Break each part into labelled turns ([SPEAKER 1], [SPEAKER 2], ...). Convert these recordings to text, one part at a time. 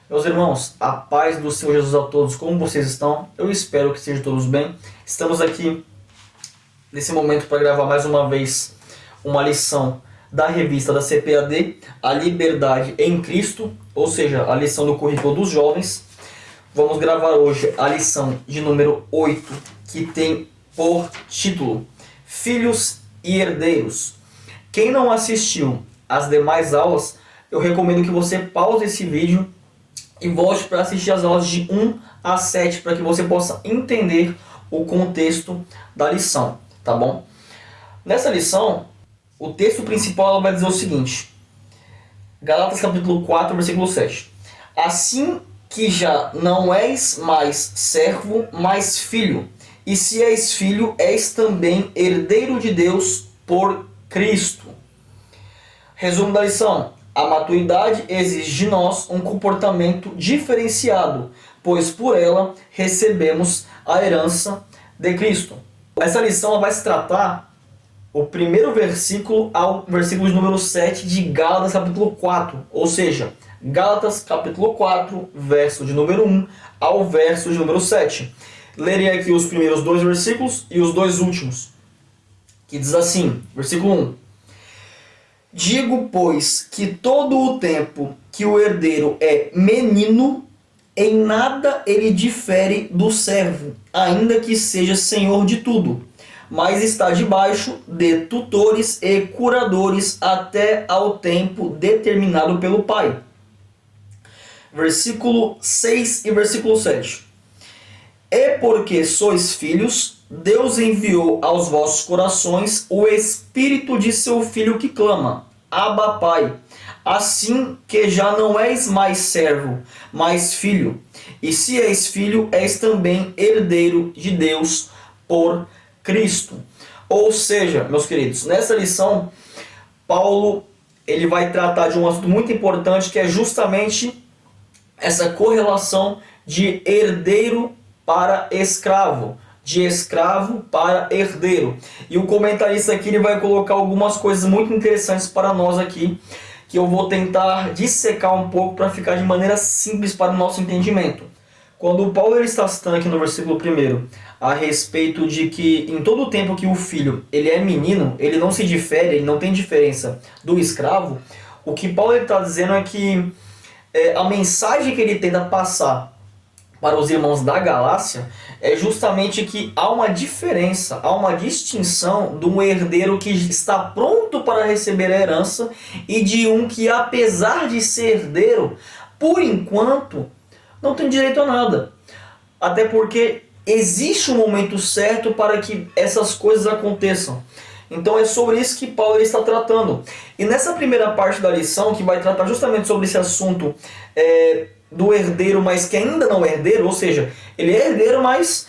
[SPEAKER 1] Meus irmãos, a paz do Senhor Jesus a todos, como vocês estão? Eu espero que estejam todos bem. Estamos aqui nesse momento para gravar mais uma vez uma lição da revista da CPAD, A Liberdade em Cristo, ou seja, a lição do currículo dos jovens. Vamos gravar hoje a lição de número 8, que tem por título Filhos e Herdeiros. Quem não assistiu às demais aulas, eu recomendo que você pause esse vídeo e volte para assistir as aulas de 1 a 7 para que você possa entender o contexto da lição, tá bom? Nessa lição, o texto principal vai dizer o seguinte: Gálatas capítulo 4, versículo 7. Assim que já não és mais servo, mas filho, e se és filho, és também herdeiro de Deus por Cristo. Resumo da lição: a maturidade exige de nós um comportamento diferenciado, pois por ela recebemos a herança de Cristo. Essa lição vai se tratar o primeiro versículo ao versículo de número 7 de Gálatas capítulo 4, ou seja, Gálatas capítulo 4, verso de número 1 ao verso de número 7. Lerei aqui os primeiros dois versículos e os dois últimos, que diz assim, versículo 1. Digo, pois, que todo o tempo que o herdeiro é menino, em nada ele difere do servo, ainda que seja senhor de tudo, mas está debaixo de tutores e curadores até ao tempo determinado pelo Pai. Versículo 6 e versículo 7. E porque sois filhos, Deus enviou aos vossos corações o Espírito de seu Filho que clama, Abba, Pai. Assim que já não és mais servo, mas filho. E se és filho, és também herdeiro de Deus por Cristo. Ou seja, meus queridos, nessa lição, Paulo ele vai tratar de um assunto muito importante, que é justamente essa correlação de herdeiro para escravo, de escravo para herdeiro. E o comentarista aqui ele vai colocar algumas coisas muito interessantes para nós aqui, que eu vou tentar dissecar um pouco para ficar de maneira simples para o nosso entendimento. Quando o Paulo ele está citando aqui no versículo 1 a respeito de que em todo o tempo que o filho ele é menino, ele não se difere, ele não tem diferença do escravo, o que Paulo está dizendo é que a mensagem que ele tenta passar para os irmãos da Galácia é justamente que há uma diferença, há uma distinção de um herdeiro que está pronto para receber a herança e de um que, apesar de ser herdeiro, por enquanto não tem direito a nada. Até porque existe um momento certo para que essas coisas aconteçam. Então é sobre isso que Paulo está tratando. E nessa primeira parte da lição, que vai tratar justamente sobre esse assunto do herdeiro, mas que ainda não é herdeiro, ou seja, ele é herdeiro, mas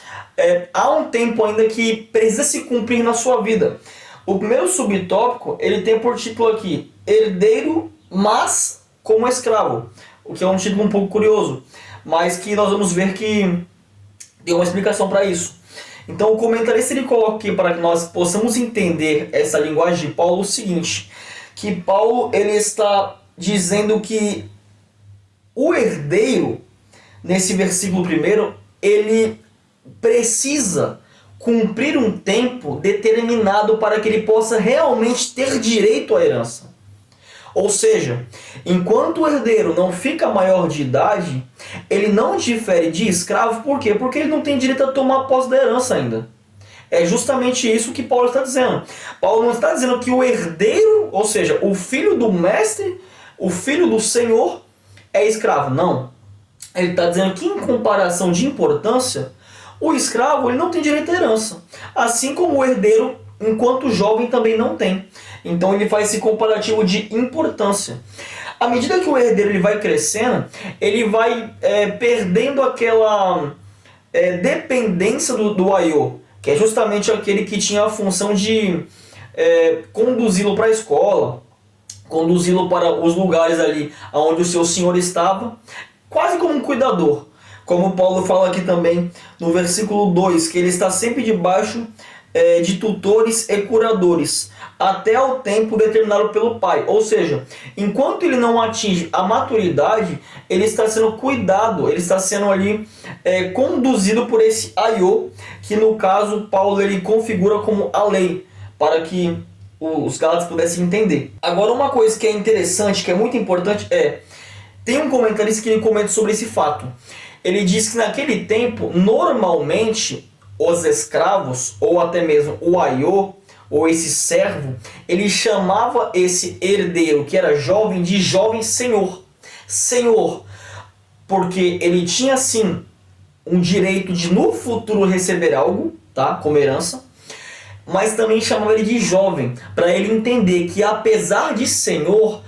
[SPEAKER 1] há um tempo ainda que precisa se cumprir na sua vida. O primeiro subtópico, ele tem por título aqui, herdeiro, mas como escravo, o que é um título um pouco curioso, mas que nós vamos ver que tem uma explicação para isso. Então o comentarista ele coloca aqui para que nós possamos entender essa linguagem de Paulo o seguinte, que Paulo ele está dizendo que o herdeiro, nesse versículo 1, ele precisa cumprir um tempo determinado para que ele possa realmente ter direito à herança. Ou seja, enquanto o herdeiro não fica maior de idade, ele não difere de escravo. Por quê? Porque ele não tem direito a tomar posse da herança ainda. É justamente isso que Paulo está dizendo. Paulo não está dizendo que o herdeiro, ou seja, o filho do mestre, o filho do Senhor, é escravo. Não. Ele está dizendo que, em comparação de importância, o escravo ele não tem direito à herança. Assim como o herdeiro, enquanto jovem, também não tem. Então ele faz esse comparativo de importância. À medida que o herdeiro ele vai crescendo, ele vai perdendo aquela dependência do aiô, que é justamente aquele que tinha a função de conduzi-lo para a escola, conduzi-lo para os lugares ali onde o seu senhor estava, quase como um cuidador. Como Paulo fala aqui também no versículo 2, que ele está sempre debaixo de tutores e curadores, até o tempo determinado pelo pai. Ou seja, enquanto ele não atinge a maturidade, ele está sendo cuidado, ele está sendo ali conduzido por esse aiô, que no caso Paulo ele configura como a lei, para que os Gálatas pudessem entender. Agora, uma coisa que é interessante, que é muito importante, tem um comentarista que ele comenta sobre esse fato. Ele diz que naquele tempo, normalmente, os escravos, ou até mesmo o aiô, ou esse servo, ele chamava esse herdeiro, que era jovem, de jovem senhor. Senhor, porque ele tinha sim um direito de no futuro receber algo, tá, como herança, mas também chamava ele de jovem, para ele entender que apesar de senhor,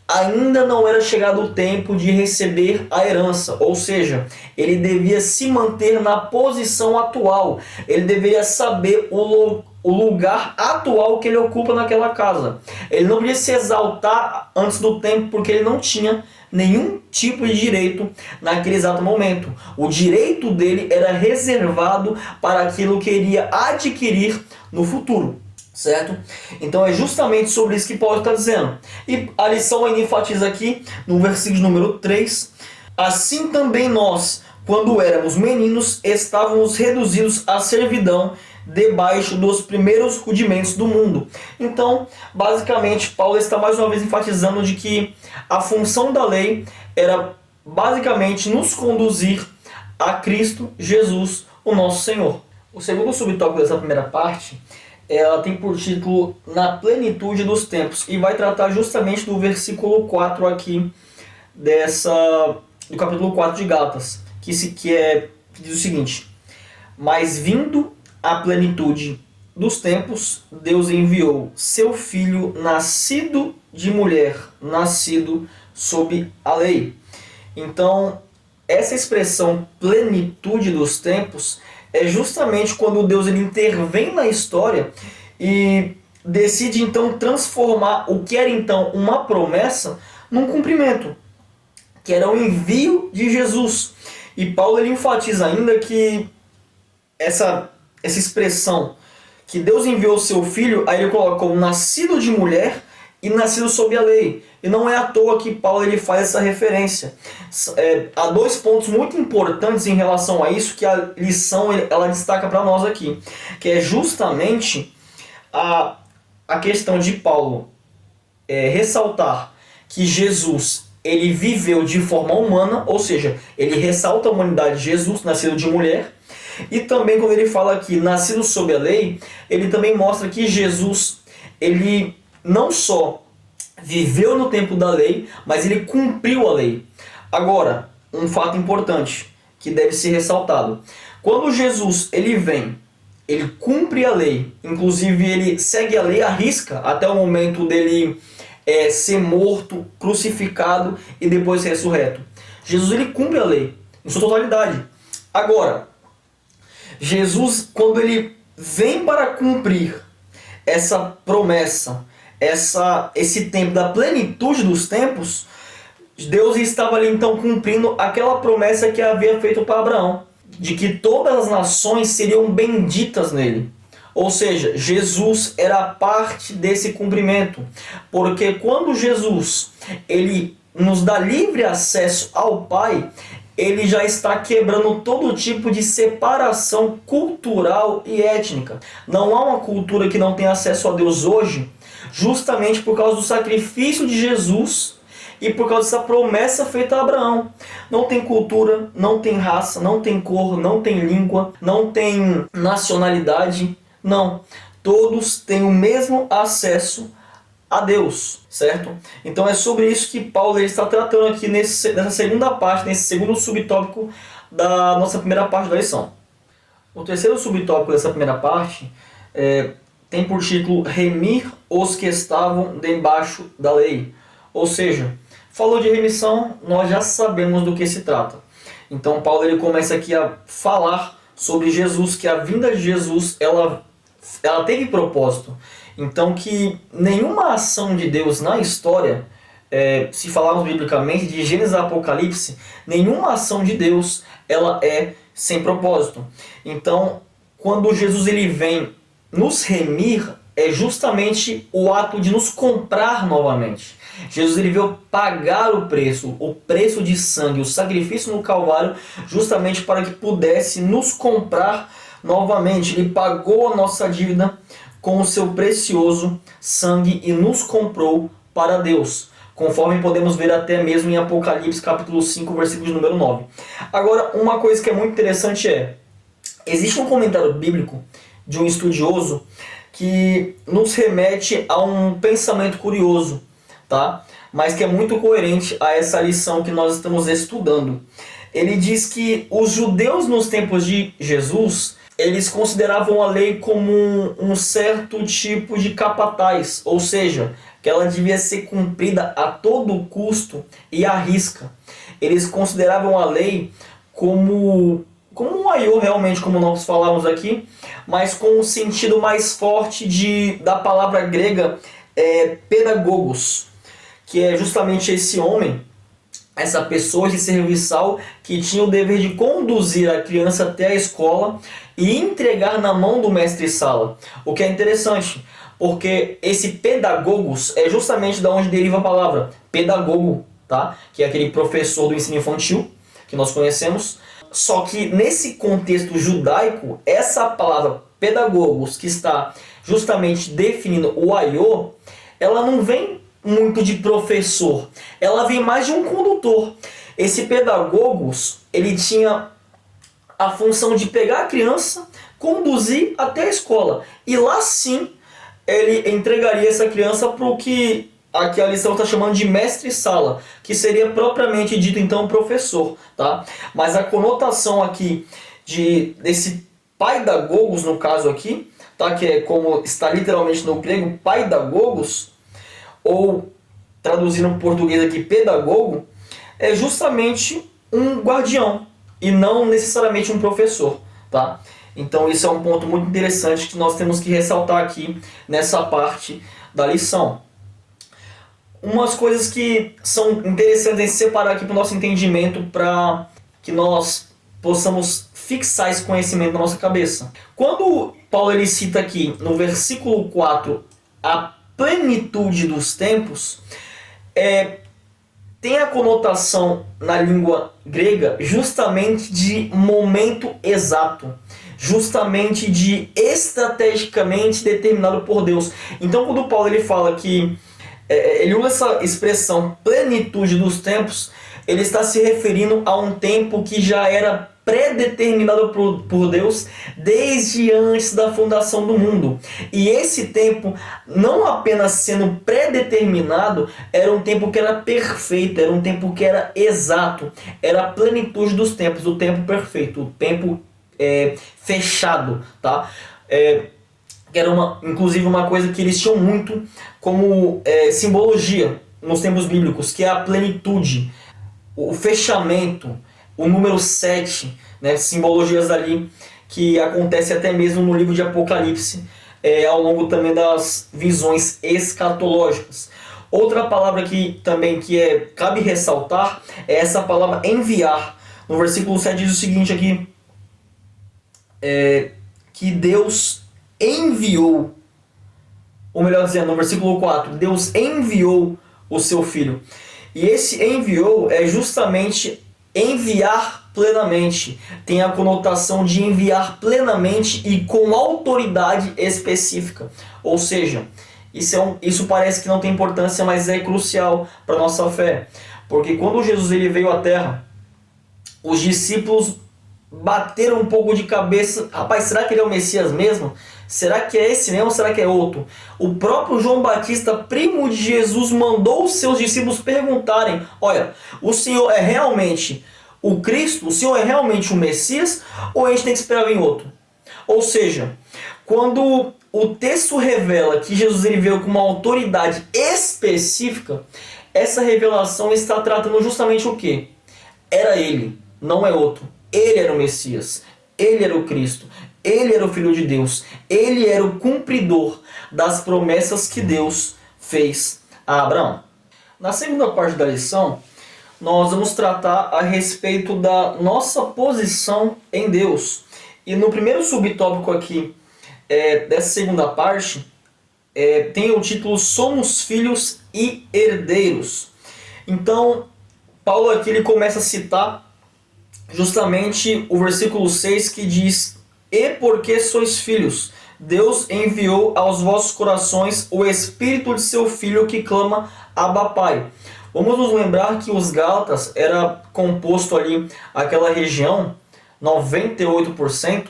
[SPEAKER 1] ainda não era chegado o tempo de receber a herança, ou seja, ele devia se manter na posição atual, ele deveria saber o lugar atual que ele ocupa naquela casa. Ele não podia se exaltar antes do tempo, porque ele não tinha nenhum tipo de direito naquele exato momento. O direito dele era reservado para aquilo que iria adquirir no futuro. Certo? Então é justamente sobre isso que Paulo está dizendo. E a lição ainda enfatiza aqui, no versículo número 3, assim também nós, quando éramos meninos, estávamos reduzidos à servidão debaixo dos primeiros rudimentos do mundo. Então, basicamente, Paulo está mais uma vez enfatizando de que a função da lei era basicamente nos conduzir a Cristo Jesus, o nosso Senhor. O segundo subtópico dessa primeira parte, ela tem por título Na Plenitude dos Tempos, e vai tratar justamente do versículo 4 aqui do capítulo 4 de Gálatas, que diz o seguinte: mas vindo a plenitude dos tempos, Deus enviou seu Filho, nascido de mulher, nascido sob a lei. Então, essa expressão plenitude dos tempos é justamente quando Deus ele intervém na história e decide então transformar o que era então uma promessa num cumprimento, que era o envio de Jesus. E Paulo ele enfatiza ainda que essa expressão que Deus enviou o seu Filho, aí ele coloca como nascido de mulher e nascido sob a lei. E não é à toa que Paulo ele faz essa referência. Há dois pontos muito importantes em relação a isso que a lição ela destaca para nós aqui, que é justamente a questão de Paulo ressaltar que Jesus ele viveu de forma humana, ou seja, ele ressalta a humanidade de Jesus, nascido de mulher, e também quando ele fala aqui, nascido sob a lei, ele também mostra que Jesus, ele não só viveu no tempo da lei, mas ele cumpriu a lei. Agora, um fato importante que deve ser ressaltado. Quando Jesus ele vem, ele cumpre a lei, inclusive ele segue a lei à risca até o momento dele ser morto, crucificado e depois ressurreto. Jesus ele cumpre a lei em sua totalidade. Agora, Jesus, quando ele vem para cumprir essa promessa, esse tempo da plenitude dos tempos, Deus estava ali então cumprindo aquela promessa que havia feito para Abraão, de que todas as nações seriam benditas nele. Ou seja, Jesus era parte desse cumprimento, porque quando Jesus ele nos dá livre acesso ao Pai, ele já está quebrando todo tipo de separação cultural e étnica. Não há uma cultura que não tem acesso a Deus hoje, justamente por causa do sacrifício de Jesus e por causa dessa promessa feita a Abraão. Não tem cultura, não tem raça, não tem cor, não tem língua, não tem nacionalidade, não. Todos têm o mesmo acesso a Deus, certo? Então é sobre isso que Paulo está tratando aqui nessa segunda parte, nesse segundo subtópico da nossa primeira parte da lição. O terceiro subtópico dessa primeira parte tem por título Remir os que estavam debaixo da lei. Ou seja, falou de remissão, nós já sabemos do que se trata. Então Paulo ele começa aqui a falar sobre Jesus, que a vinda de Jesus ela teve propósito. Então que nenhuma ação de Deus na história, se falarmos biblicamente de Gênesis a Apocalipse, nenhuma ação de Deus ela é sem propósito. Então quando Jesus ele vem nos remir, é justamente o ato de nos comprar novamente. Jesus ele veio pagar o preço de sangue, o sacrifício no Calvário, justamente para que pudesse nos comprar novamente. Ele pagou a nossa dívida com o seu precioso sangue e nos comprou para Deus, conforme podemos ver até mesmo em Apocalipse capítulo 5, versículo de número 9. Agora, uma coisa que é muito interessante existe um comentário bíblico de um estudioso que nos remete a um pensamento curioso, tá? Mas que é muito coerente a essa lição que nós estamos estudando. Ele diz que os judeus nos tempos de Jesus, eles consideravam a lei como um certo tipo de capataz, ou seja, que ela devia ser cumprida a todo custo e à risca. Eles consideravam a lei como um aiô realmente, como nós falamos aqui, mas com um sentido mais forte da palavra grega pedagogos, que é justamente esse homem, essa pessoa de serviçal que tinha o dever de conduzir a criança até a escola e entregar na mão do mestre-sala. O que é interessante, porque esse pedagogos é justamente da onde deriva a palavra pedagogo, tá? Que é aquele professor do ensino infantil que nós conhecemos. Só que nesse contexto judaico, essa palavra pedagogos, que está justamente definindo o aiô, ela não vem muito de professor, ela vem mais de um condutor. Esse pedagogos, ele tinha a função de pegar a criança, conduzir até a escola, e lá sim ele entregaria essa criança para o que aqui a lição está chamando de mestre-sala, que seria propriamente dito então professor, tá? Mas a conotação aqui desse paidagogos, no caso aqui, tá? Que é como está literalmente no grego, paidagogos, ou traduzindo em português aqui, pedagogo, é justamente um guardião e não necessariamente um professor, tá? Então isso é um ponto muito interessante que nós temos que ressaltar aqui nessa parte da lição. Umas coisas que são interessantes em separar aqui para o nosso entendimento, para que nós possamos fixar esse conhecimento na nossa cabeça. Quando Paulo ele cita aqui no versículo 4 a plenitude dos tempos, tem a conotação na língua grega justamente de momento exato, justamente de estrategicamente determinado por Deus. Então quando Paulo ele fala que ele usa essa expressão plenitude dos tempos, ele está se referindo a um tempo que já era predeterminado por Deus desde antes da fundação do mundo. E esse tempo, não apenas sendo predeterminado, era um tempo que era perfeito, era um tempo que era exato, era a plenitude dos tempos, o tempo perfeito, o tempo fechado, tá? Que era inclusive uma coisa que eles tinham muito como simbologia nos tempos bíblicos, que é a plenitude, o fechamento, o número 7, né, simbologias ali que acontece até mesmo no livro de Apocalipse, ao longo também das visões escatológicas. Outra palavra que também cabe ressaltar é essa palavra enviar. No versículo 7 diz o seguinte aqui, que Deus enviou, ou melhor dizendo, no versículo 4, Deus enviou o seu Filho. E esse enviou é justamente enviar plenamente. Tem a conotação de enviar plenamente e com autoridade específica. Ou seja, isso parece que não tem importância, mas é crucial para a nossa fé. Porque quando Jesus ele veio à Terra, os discípulos bateram um pouco de cabeça. Rapaz, será que ele é o Messias mesmo? Será que é esse mesmo ou será que é outro? O próprio João Batista, primo de Jesus, mandou os seus discípulos perguntarem: olha, o Senhor é realmente o Cristo? O Senhor é realmente o Messias? Ou a gente tem que esperar vir outro? Ou seja, quando o texto revela que Jesus ele veio com uma autoridade específica, essa revelação está tratando justamente o quê? Era ele, não é outro. Ele era o Messias, ele era o Cristo, ele era o Filho de Deus, ele era o cumpridor das promessas que Deus fez a Abraão. Na segunda parte da lição, nós vamos tratar a respeito da nossa posição em Deus. E no primeiro subtópico aqui dessa segunda parte, tem o título Somos Filhos e Herdeiros. Então, Paulo aqui ele começa a citar justamente o versículo 6 que diz: E porque sois filhos, Deus enviou aos vossos corações o Espírito de seu Filho que clama Abba Pai. Vamos nos lembrar que os Gálatas era composto ali, aquela região, 98%,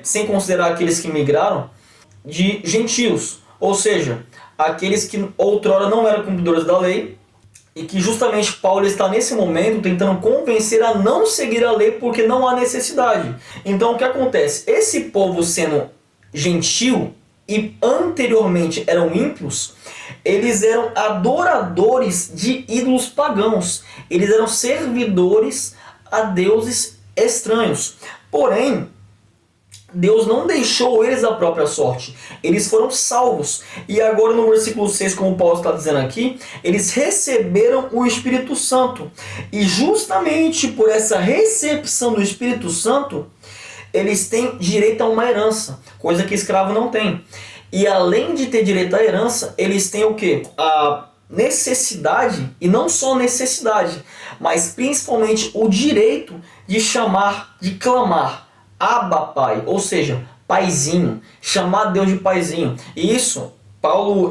[SPEAKER 1] sem considerar aqueles que migraram, de gentios, ou seja, aqueles que outrora não eram cumpridores da lei, e que justamente Paulo está nesse momento tentando convencer a não seguir a lei porque não há necessidade. Então o que acontece? Esse povo sendo gentil e anteriormente eram ímpios, eles eram adoradores de ídolos pagãos. Eles eram servidores a deuses estranhos. Porém, Deus não deixou eles à própria sorte. Eles foram salvos. E agora no versículo 6, como Paulo está dizendo aqui, eles receberam o Espírito Santo. E justamente por essa recepção do Espírito Santo, eles têm direito a uma herança, coisa que escravo não tem. E além de ter direito à herança, eles têm o quê? A necessidade, e não só necessidade, mas principalmente o direito de chamar, de clamar Abba Pai, ou seja, paizinho, chamar Deus de paizinho. E isso, Paulo,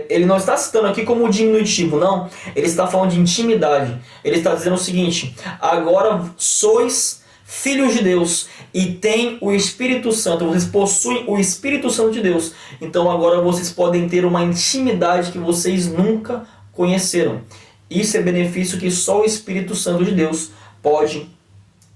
[SPEAKER 1] ele não está citando aqui como diminutivo, não. Ele está falando de intimidade. Ele está dizendo o seguinte: agora sois filhos de Deus e tem o Espírito Santo, vocês possuem o Espírito Santo de Deus. Então agora vocês podem ter uma intimidade que vocês nunca conheceram. Isso é benefício que só o Espírito Santo de Deus pode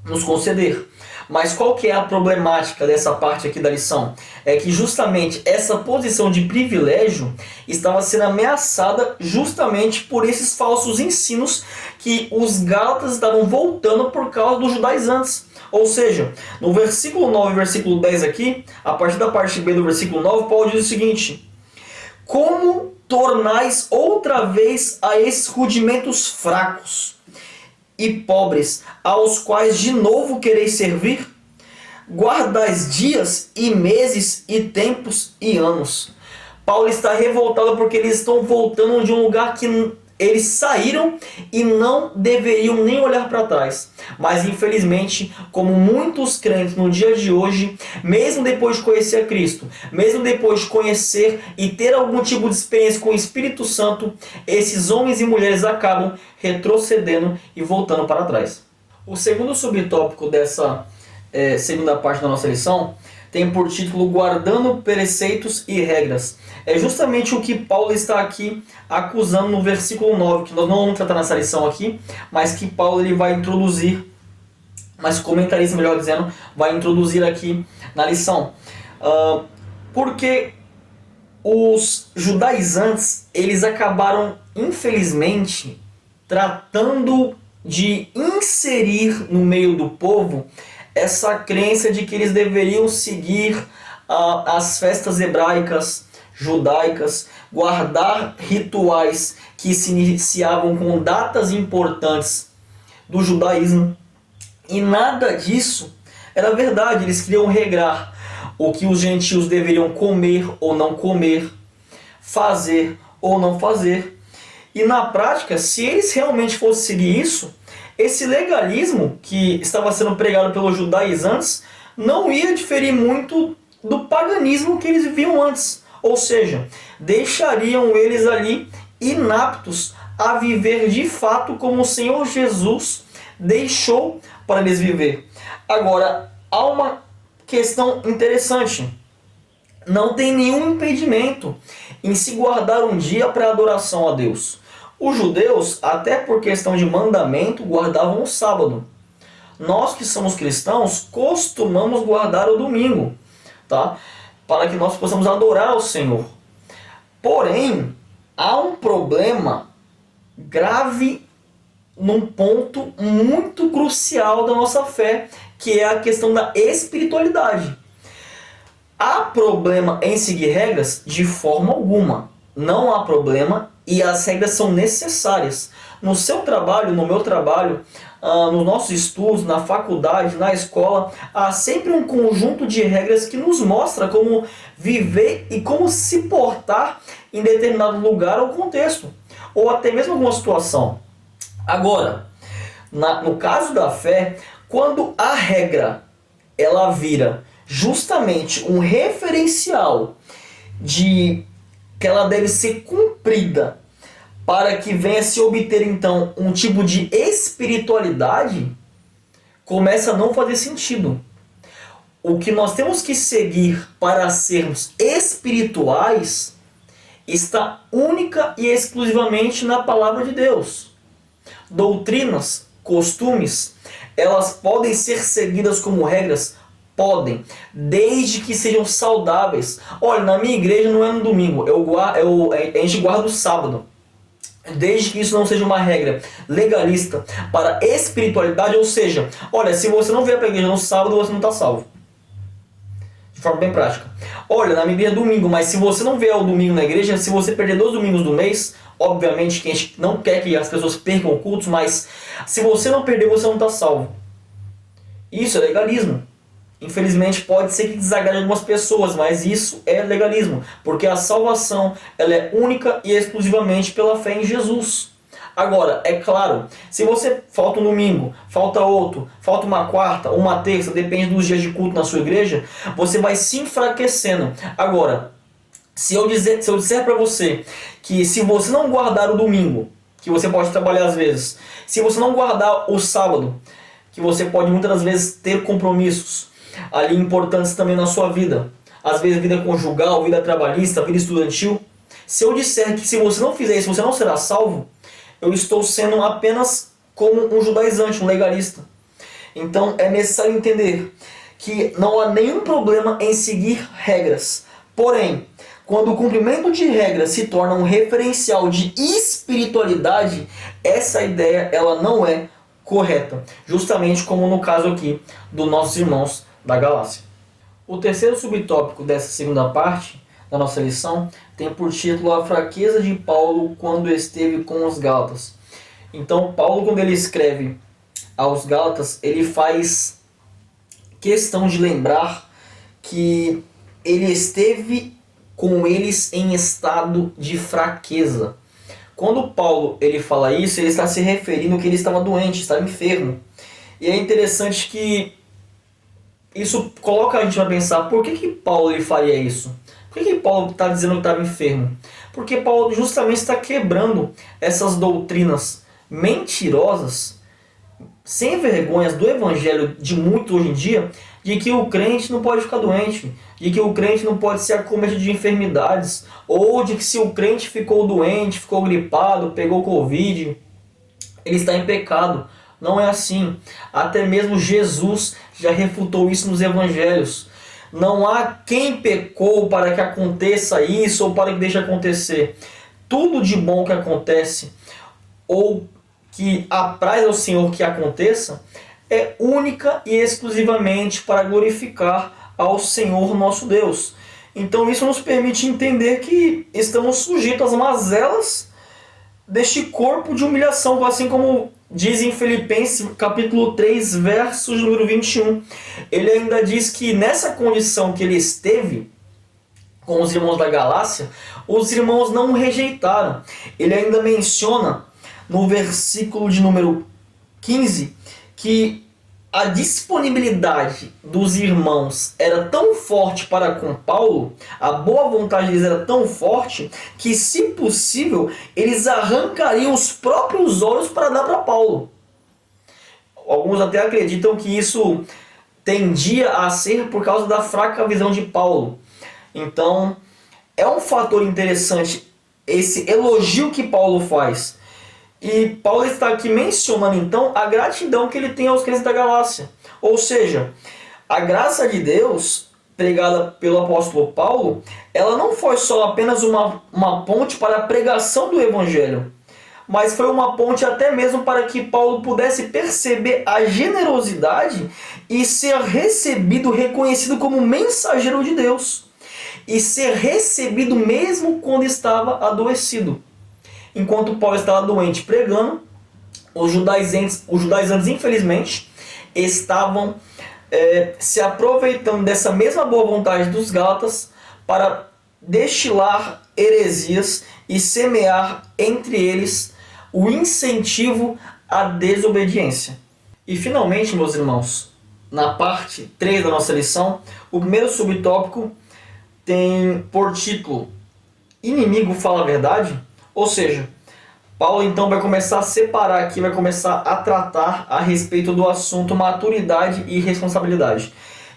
[SPEAKER 1] nos conceder. Mas qual que é a problemática dessa parte aqui da lição? É que justamente essa posição de privilégio estava sendo ameaçada justamente por esses falsos ensinos que os gálatas estavam voltando por causa dos judaizantes. Ou seja, no versículo 9 e versículo 10 aqui, a partir da parte B do versículo 9, Paulo diz o seguinte: como tornais outra vez a esses rudimentos fracos e pobres, aos quais de novo quereis servir? Guardais dias e meses e tempos e anos. Paulo está revoltado porque eles estão voltando de um lugar que eles saíram e não deveriam nem olhar para trás. Mas infelizmente, como muitos crentes no dia de hoje, mesmo depois de conhecer a Cristo, mesmo depois de conhecer e ter algum tipo de experiência com o Espírito Santo, esses homens e mulheres acabam retrocedendo e voltando para trás. O segundo subtópico dessa segunda parte da nossa lição tem por título Guardando Preceitos e Regras. É justamente o que Paulo está aqui acusando no versículo 9, que nós não vamos tratar nessa lição aqui, mas que Paulo ele vai introduzir, mas o comentarista, melhor dizendo, vai introduzir aqui na lição. Porque os judaizantes, eles acabaram, infelizmente, tratando de inserir no meio do povo essa crença de que eles deveriam seguir as festas hebraicas, judaicas, guardar rituais que se iniciavam com datas importantes do judaísmo. E nada disso era verdade. Eles queriam regrar o que os gentios deveriam comer ou não comer, fazer ou não fazer. E na prática, se eles realmente fossem seguir isso, esse legalismo que estava sendo pregado pelos judaizantes não ia diferir muito do paganismo que eles viviam antes. Ou seja, deixariam eles ali inaptos a viver de fato como o Senhor Jesus deixou para eles viver. Agora, há uma questão interessante. Não tem nenhum impedimento em se guardar um dia para adoração a Deus. Os judeus, até por questão de mandamento, guardavam o sábado. Nós que somos cristãos, costumamos guardar o domingo, tá? Para que nós possamos adorar ao Senhor. Porém, há um problema grave num ponto muito crucial da nossa fé, que é a questão da espiritualidade. Há problema em seguir regras? De forma alguma. Não há problema e as regras são necessárias. No seu trabalho, no meu trabalho, nos nossos estudos, na faculdade, na escola, há sempre um conjunto de regras que nos mostra como viver e como se portar em determinado lugar ou contexto, ou até mesmo alguma situação. Agora, no caso da fé, quando a regra ela vira justamente um referencial de que ela deve ser cumprida para que venha se obter então um tipo de espiritualidade, começa a não fazer sentido. O que nós temos que seguir para sermos espirituais está única e exclusivamente na palavra de Deus. Doutrinas, costumes, elas podem ser seguidas como regras? Podem, desde que sejam saudáveis. Olha, na minha igreja não é no domingo, a gente guarda o sábado. Desde que isso não seja uma regra legalista para espiritualidade, ou seja, olha, se você não vier para a igreja no sábado, você não está salvo. De forma bem prática. Olha, na minha igreja é domingo, mas se você não vier ao domingo na igreja, se você perder 2 domingos do mês, obviamente que a gente não quer que as pessoas percam cultos, mas se você não perder, você não está salvo. Isso é legalismo. Infelizmente pode ser que desagrade algumas pessoas, mas isso é legalismo, porque a salvação ela é única e exclusivamente pela fé em Jesus. Agora, é claro, se você falta um domingo, falta outro, falta uma quarta, uma terça, depende dos dias de culto na sua igreja, você vai se enfraquecendo. Agora, se eu disser para você que se você não guardar o domingo, que você pode trabalhar às vezes, se você não guardar o sábado, que você pode muitas das vezes ter compromissos ali importantes também na sua vida, às vezes vida conjugal, vida trabalhista, vida estudantil, se eu disser que se você não fizer isso, você não será salvo, eu estou sendo apenas como um judaizante, um legalista. Então é necessário entender que não há nenhum problema em seguir regras, porém, quando o cumprimento de regras se torna um referencial de espiritualidade, essa ideia ela não é correta, justamente como no caso aqui dos nossos irmãos da Galácia. O terceiro subtópico dessa segunda parte da nossa lição tem por título a fraqueza de Paulo quando esteve com os Gálatas. Então Paulo, quando ele escreve aos Gálatas, ele faz questão de lembrar que ele esteve com eles em estado de fraqueza. Quando Paulo ele fala isso, ele está se referindo que ele estava doente, estava enfermo. E é interessante que isso coloca a gente a pensar, por que Paulo ele faria isso? Por que Paulo está dizendo que estava enfermo? Porque Paulo justamente está quebrando essas doutrinas mentirosas, sem vergonhas do evangelho de muito hoje em dia, de que o crente não pode ficar doente, de que o crente não pode ser acometido de enfermidades, ou de que se o crente ficou doente, ficou gripado, pegou Covid, ele está em pecado. Não é assim. Até mesmo Jesus já refutou isso nos evangelhos. Não há quem pecou para que aconteça isso ou para que deixe acontecer. Tudo de bom que acontece ou que apraz ao Senhor que aconteça é única e exclusivamente para glorificar ao Senhor nosso Deus. Então isso nos permite entender que estamos sujeitos às mazelas deste corpo de humilhação, assim como diz em Filipenses capítulo 3, versos número 21. Ele ainda diz que nessa condição que ele esteve com os irmãos da Galácia, os irmãos não o rejeitaram. Ele ainda menciona no versículo de número 15 que a disponibilidade dos irmãos era tão forte para com Paulo, a boa vontade deles era tão forte, que se possível, eles arrancariam os próprios olhos para dar para Paulo. Alguns até acreditam que isso tendia a ser por causa da fraca visão de Paulo. Então, é um fator interessante esse elogio que Paulo faz. E Paulo está aqui mencionando então a gratidão que ele tem aos crentes da Galácia. Ou seja, a graça de Deus pregada pelo apóstolo Paulo, ela não foi só apenas uma ponte para a pregação do evangelho, mas foi uma ponte até mesmo para que Paulo pudesse perceber a generosidade e ser recebido, reconhecido como mensageiro de Deus. E ser recebido mesmo quando estava adoecido. Enquanto Paulo estava doente pregando, os judaizantes infelizmente, estavam se aproveitando dessa mesma boa vontade dos gálatas para destilar heresias e semear entre eles o incentivo à desobediência. E finalmente, meus irmãos, na parte 3 da nossa lição, o primeiro subtópico tem por título Inimigo fala a verdade? Ou seja, Paulo então vai começar a separar aqui, vai começar a tratar a respeito do assunto maturidade e responsabilidade.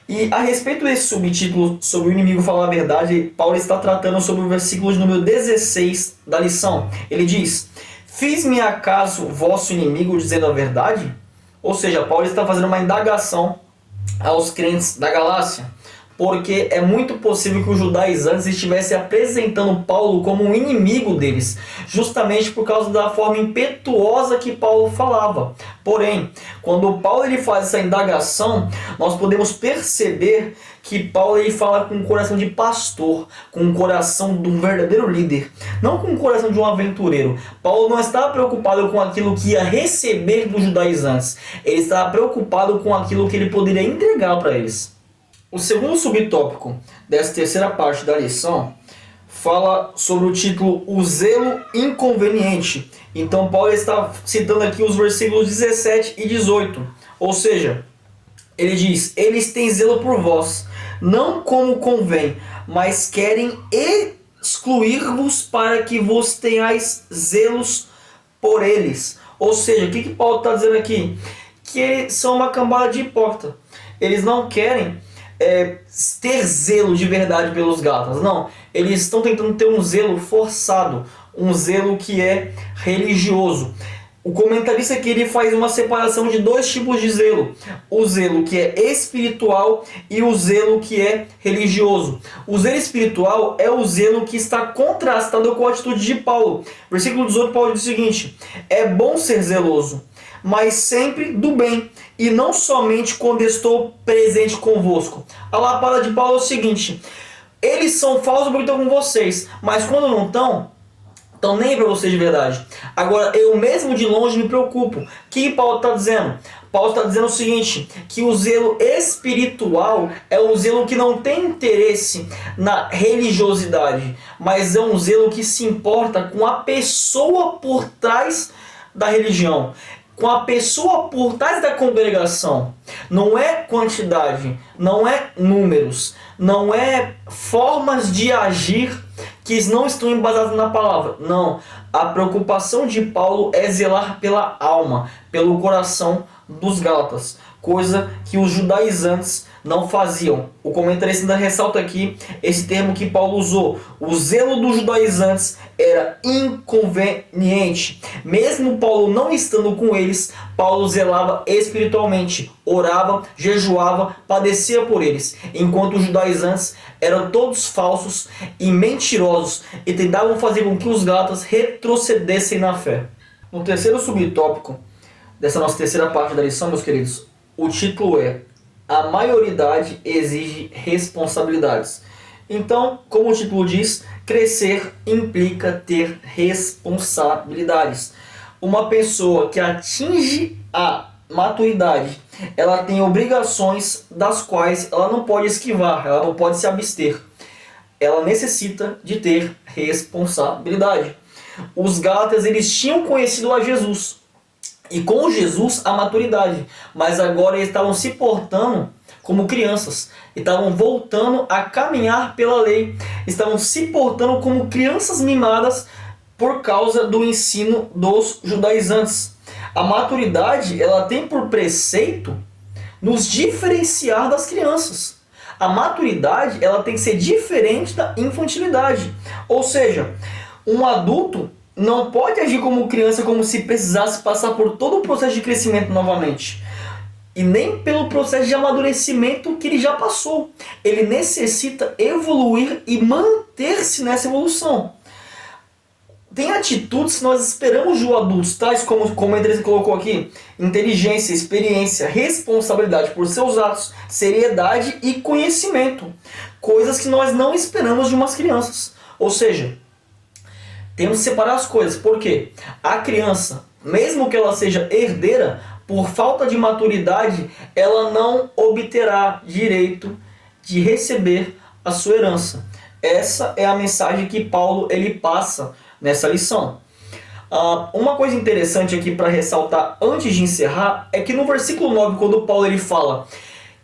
[SPEAKER 1] E a respeito desse subtítulo sobre o inimigo falar a verdade, Paulo está tratando sobre o versículo de número 16 da lição. Ele diz: Fiz-me acaso vosso inimigo dizendo a verdade? Ou seja, Paulo está fazendo uma indagação aos crentes da Galácia, porque é muito possível que os judaizantes estivessem apresentando Paulo como um inimigo deles, justamente por causa da forma impetuosa que Paulo falava. Porém, quando Paulo ele faz essa indagação, nós podemos perceber que Paulo ele fala com um coração de pastor, com um coração de um verdadeiro líder, não com o coração de um aventureiro. Paulo não estava preocupado com aquilo que ia receber dos judaizantes, ele estava preocupado com aquilo que ele poderia entregar para eles. O segundo subtópico dessa terceira parte da lição fala sobre o título O Zelo Inconveniente. Então Paulo está citando aqui os versículos 17 e 18. Ou seja, ele diz: Eles têm zelo por vós, não como convém, mas querem excluir-vos para que vos tenhais zelos por eles. Ou seja, o que Paulo está dizendo aqui? Que eles são uma cambada de hipócrita. Eles não querem ter zelo de verdade pelos gálatas. Não, eles estão tentando ter um zelo forçado, um zelo que é religioso. O comentarista aqui ele faz uma separação de dois tipos de zelo: o zelo que é espiritual e o zelo que é religioso. O zelo espiritual é o zelo que está contrastado com a atitude de Paulo. Versículo 18, Paulo diz o seguinte: é bom ser zeloso, mas sempre do bem, e não somente quando estou presente convosco. A lapada de Paulo é o seguinte: eles são falsos porque estão com vocês, mas quando não estão nem para vocês de verdade. Agora, eu mesmo de longe me preocupo. O que Paulo está dizendo? Paulo está dizendo o seguinte, que o zelo espiritual é um zelo que não tem interesse na religiosidade, mas é um zelo que se importa com a pessoa por trás da religião, com a pessoa por trás da congregação. Não é quantidade, não é números, não é formas de agir que não estão embasadas na palavra. Não, a preocupação de Paulo é zelar pela alma, pelo coração dos gálatas, coisa que os judaizantes não faziam. O comentarista ainda ressalta aqui esse termo que Paulo usou: o zelo dos judaizantes era inconveniente. Mesmo Paulo não estando com eles, Paulo zelava espiritualmente, orava, jejuava, padecia por eles, enquanto os judaizantes eram todos falsos e mentirosos e tentavam fazer com que os gálatas retrocedessem na fé. No terceiro subtópico dessa nossa terceira parte da lição, meus queridos, o título é: a maioridade exige responsabilidades. Então, como o título diz, crescer implica ter responsabilidades. Uma pessoa que atinge a maturidade, ela tem obrigações das quais ela não pode esquivar, ela não pode se abster. Ela necessita de ter responsabilidade. Os gálatas, eles tinham conhecido a Jesus, e com Jesus a maturidade, mas agora eles estavam se portando como crianças, estavam voltando a caminhar pela lei, estavam se portando como crianças mimadas por causa do ensino dos judaizantes. A maturidade, ela tem por preceito nos diferenciar das crianças. A maturidade, ela tem que ser diferente da infantilidade. Ou seja, um adulto não pode agir como criança, como se precisasse passar por todo o processo de crescimento novamente. E nem pelo processo de amadurecimento que ele já passou. Ele necessita evoluir e manter-se nessa evolução. Tem atitudes que nós esperamos de adultos, tais como a Andressa colocou aqui: inteligência, experiência, responsabilidade por seus atos, seriedade e conhecimento. Coisas que nós não esperamos de umas crianças. Ou seja, temos que separar as coisas. Por quê? A criança, mesmo que ela seja herdeira, por falta de maturidade, ela não obterá direito de receber a sua herança. Essa é a mensagem que Paulo ele passa nessa lição. Uma coisa interessante aqui para ressaltar antes de encerrar é que no versículo 9, quando Paulo ele fala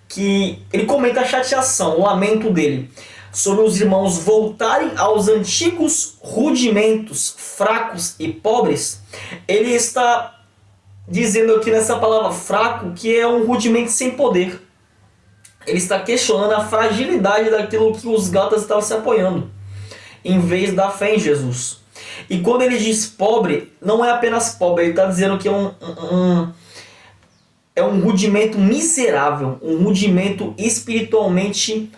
[SPEAKER 1] que ele comenta a chateação, o lamento dele sobre os irmãos voltarem aos antigos rudimentos fracos e pobres, ele está dizendo aqui nessa palavra fraco que é um rudimento sem poder. Ele está questionando a fragilidade daquilo que os gálatas estavam se apoiando, em vez da fé em Jesus. E quando ele diz pobre, não é apenas pobre, ele está dizendo que é um rudimento miserável, um rudimento espiritualmente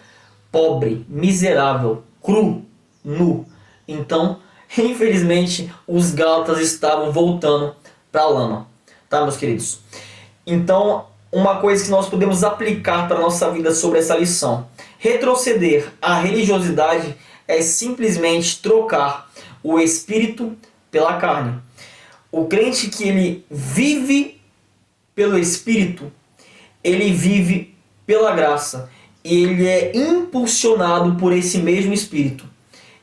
[SPEAKER 1] pobre, miserável, cru, nu. Então, infelizmente, os gálatas estavam voltando para a lama, tá, meus queridos? Então, uma coisa que nós podemos aplicar para a nossa vida sobre essa lição: retroceder à religiosidade é simplesmente trocar o espírito pela carne. O crente que ele vive pelo espírito, ele vive pela graça. E ele é impulsionado por esse mesmo espírito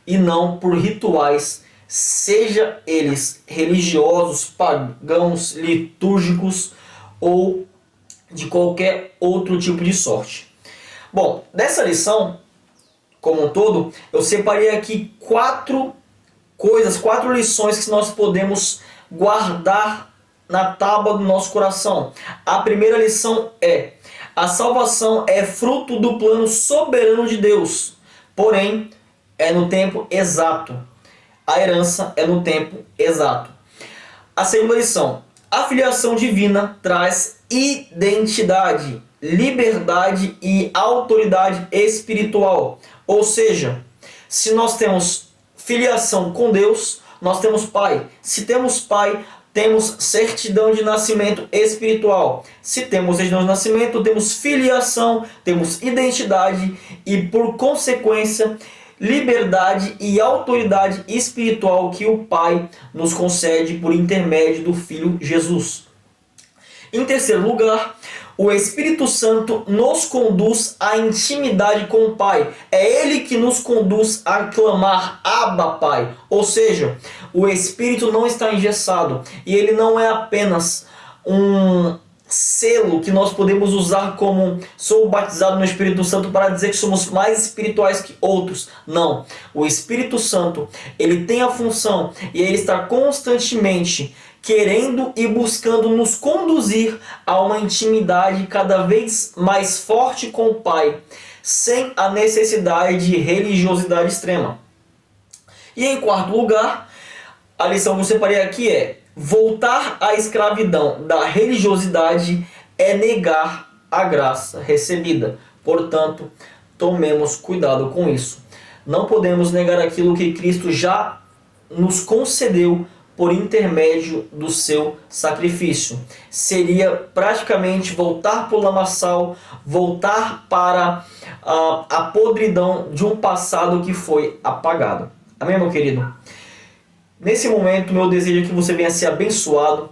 [SPEAKER 1] e não por rituais, seja eles religiosos, pagãos, litúrgicos ou de qualquer outro tipo de sorte. Bom, dessa lição, como um todo, eu separei aqui 4 lições que nós podemos guardar na tábua do nosso coração. A primeira lição é: a salvação é fruto do plano soberano de Deus, porém é no tempo exato. A herança é no tempo exato. A segunda lição: a filiação divina traz identidade, liberdade e autoridade espiritual. Ou seja, se nós temos filiação com Deus, nós temos Pai. Se temos Pai, temos certidão de nascimento espiritual. Se temos certidão de nascimento, temos filiação, temos identidade e, por consequência, liberdade e autoridade espiritual que o Pai nos concede por intermédio do Filho Jesus. Em terceiro lugar, o Espírito Santo nos conduz à intimidade com o Pai. É Ele que nos conduz a clamar Abba, Pai. Ou seja, o Espírito não está engessado. E ele não é apenas um selo que nós podemos usar como sou batizado no Espírito Santo para dizer que somos mais espirituais que outros. Não. O Espírito Santo, ele tem a função e ele está constantemente querendo e buscando nos conduzir a uma intimidade cada vez mais forte com o Pai, sem a necessidade de religiosidade extrema. E em quarto lugar, a lição que eu separei aqui é: voltar à escravidão da religiosidade é negar a graça recebida. Portanto, tomemos cuidado com isso. Não podemos negar aquilo que Cristo já nos concedeu por intermédio do seu sacrifício. Seria praticamente voltar para o lamaçal, voltar para a podridão de um passado que foi apagado. Amém, meu querido? Nesse momento, meu desejo é que você venha ser abençoado,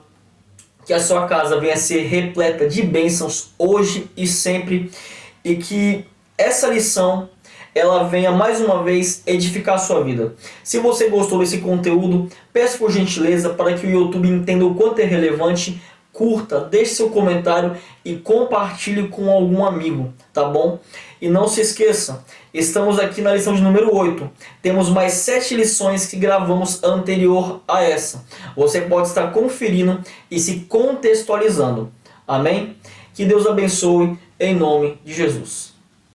[SPEAKER 1] que a sua casa venha ser repleta de bênçãos hoje e sempre, e que essa lição ela venha mais uma vez edificar a sua vida. Se você gostou desse conteúdo, peço por gentileza para que o YouTube entenda o quanto é relevante, curta, deixe seu comentário e compartilhe com algum amigo, tá bom? E não se esqueça, estamos aqui na lição de número 8. Temos mais 7 lições que gravamos anterior a essa. Você pode estar conferindo e se contextualizando. Amém? Que Deus abençoe em nome de Jesus.